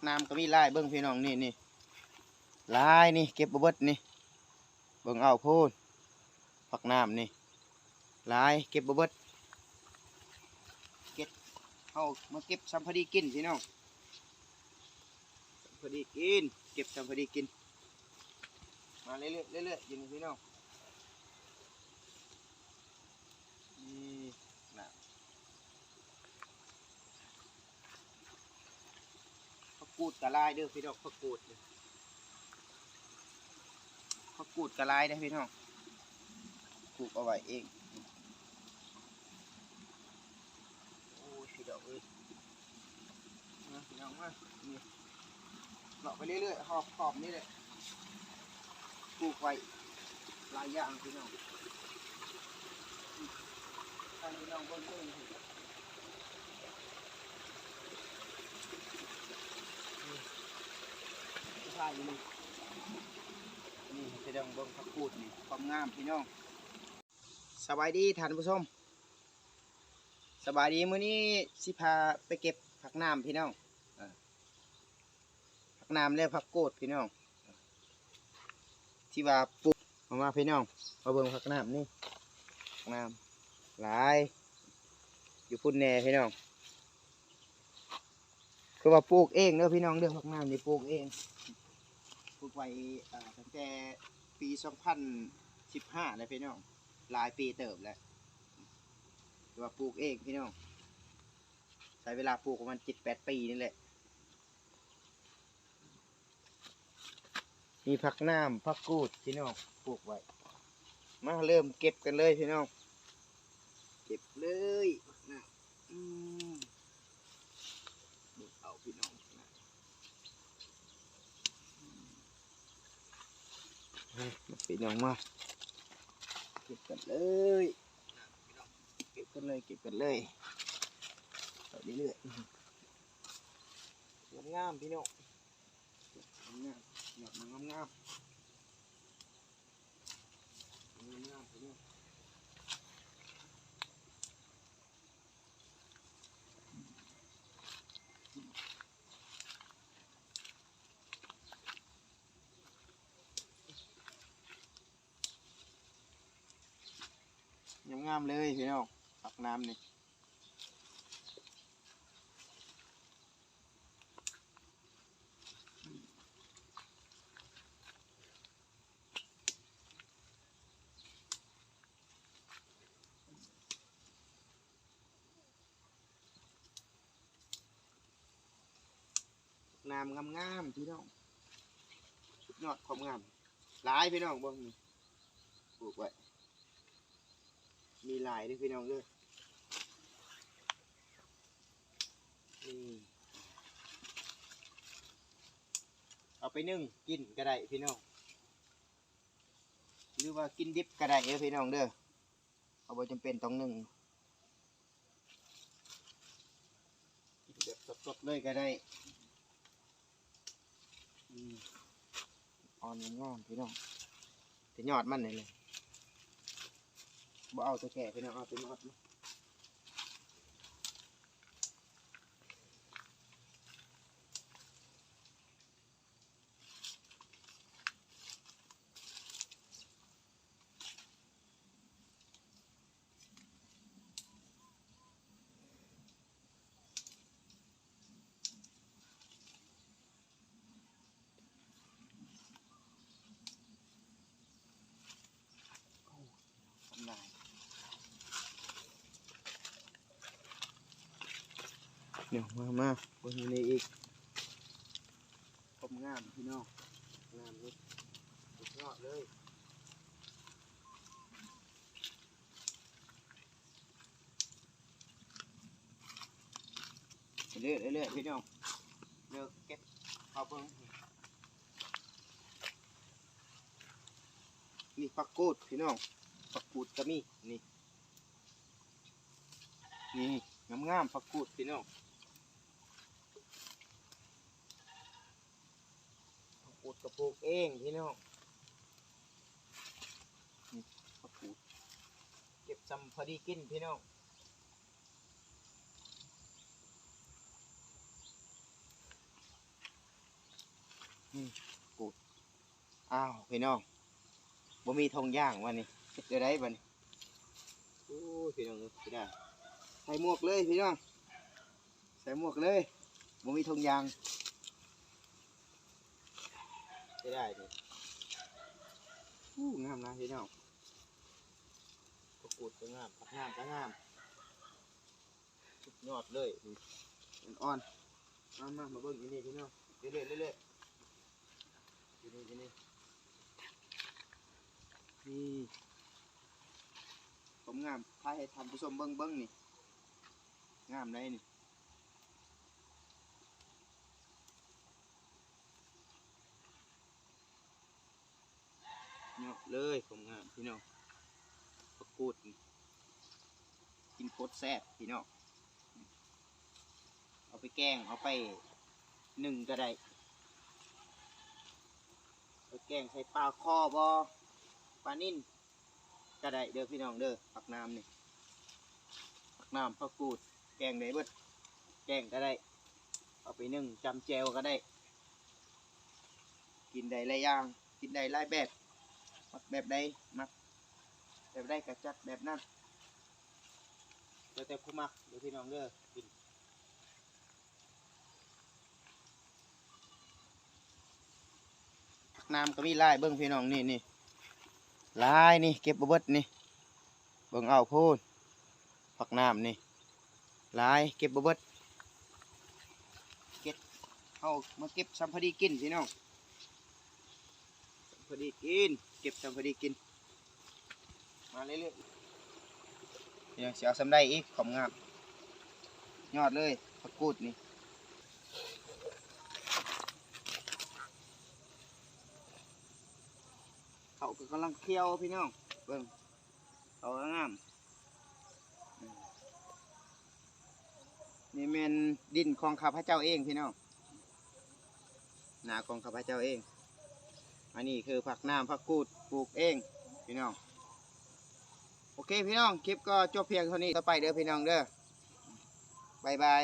น้ำก็มีลายเบิ้งพี่น้องนี่ลายนี่เก็บบ่เบิดนี่เบิ้งเอาพูดผักน้ำนี่ลายเก็บบ่เบิดเก็บเอามาเก็บสัมพอดีกินพี่น้องสัมพอดีกินเก็บสัมพอดีกินมาเรื่อยๆอยู่นี่พี่น้องนี่นะผักกูดกะลายเด้อพี่น้องผักกูดกะลายได้พี่น้องปลูกเอาไว้เองโอ้ยพี่ดอกเอ้ยมาพี่น้องมานี่เลาะไปเรื่อยๆขอบนี่แหละปลูกไว้หลายอย่างพี่น้องท่านพี่น้องเบิ่งใช่นี่พี่น้องเบิ่งผักกูดนี่ความงามพี่น้องสบายดีท่านผู้ชมสบายดีมื้อนี้สิพาไปเก็บผักน้ำพี่น้องผักน้ำและผักกูดพี่น้องที่ว่าปลูกมาพี่น้องมาเบิ่งผักน้ำนี่ผักน้ำหลายอยู่พุ่นแน่พี่น้องคือว่าปลูกเองเด้อพี่น้องเด้อผักน้ำนี่ปลูกเองปลูกไว้ตั้งแต่ปี2015เลยพี่น้องหลายปีเติบแล้วคือว่าปลูกเองพี่น้องใช้เวลาปลูกประมาณ7-8 ปีนี่แหละมีผักน้ำผักกูดพี่น้องปลูกไว้มาเริ่มเก็บกันเลยพี่น้องเก็บเลยนะเอาพี่น้องพี่น้องมาเก็บกันเลยเก็บกันเลยไปเรื่อยๆงามพี่น้องงามพี่น้องพี่น้องงามเลยพี่น้องผักน้ำนี่น้ำงามพี่น้องสุดยอดความงามหลายพี่น้องเบิ่งนี่ปลูกไว้มีหลายด้วยพี่น้องเลยนี่เอาไปนึ่งกินก็ได้พี่น้องหรือว่ากินดิบก็ได้พี่น้องเด้อเอาไว้จำเป็นต้องนึ่งกินแบบสดๆเลยก็ได้อ่อนงามพี่น้องแต่ยอดมันเลยบ่เอาตัวแก่พี่น้องเอาตัวยอดเดี๋ยวมาบนนี้อีกผมงามพี่น้องงามเลยสุดยอดเลยเรื่อยพี่น้องเลิกเก็บเอาเพิ่งนี่ผักกูดพี่น้องผักกูดก็มีนี่งามผักกูดพี่น้องผักกูดกระปลูกเองพี่น้องนี่ผักกูดเก็บซ้ำพอดีกินพี่น้อง กูดอ้าวพี่น้องบ่มีธงย่างวันนี้จะได้บัดนี้โอ้ยพี่น้องพี่ได้ใส่หมวกเลยพี่น้องใส่หมวกเลยบ่มีธงยางจะได้เลยงามนะพี่น้องกูดก็งามผักงามก็งามสุดยอดเลยอ่อนมาเบิ่งที่นี่พี่น้องเรื่อยๆที่นี่นี่ผมงามพายให้ทำผู้ชมเบิ่งนี่งามเลยนี่เนาะเลยผมงามพี่น้องผักกูดกินโคตรแซ่บพี่น้องเอาไปแกงเอาไปนึ่งก็ได้ไปแกงใส่ปลาคอบอปลานิ่นก็ได้เด้อพี่น้องเด้อผักน้ำนี่ผักน้ำผักกูดแกงได้เบิดแกงก็ได้เอาไปนึ่งจำแจวก็ได้กินได้หลายอย่างกินได้หลายแบบมักแบบใดมักแบบใดก็จัดแบบนั้นแล้วแต่ผู้มักเด้อพี่น้องเด้อกินน้ำก็มีลายเบิ้งพี่น้องนี่ลายนี่เก็บบ่เบิดนี่เบิ้งเอาพูนผักน้ำนี่ลายเก็บบ่เบิดเก็บเอามาเก็บสัมพอดีกินพี่น้องสัมพอดีกินเก็บสัมพอดีกินมาเรื่อยๆยังเสียวสำได้อีกของงามยอดเลยผักกูดนี่เขาก็กำลังเคี่ยวพี่น้องเบิ่งเขาก็งามนี่เป็นดินของข้าพเจ้าเองพี่น้องนาของข้าพเจ้าเองอันนี้คือผักน้ำผักกูดปลูกเองพี่น้องโอเคพี่น้องคลิปก็จบเพียงเท่านี้ต่อไปเด้อพี่น้องเด้อบ๊ายบาย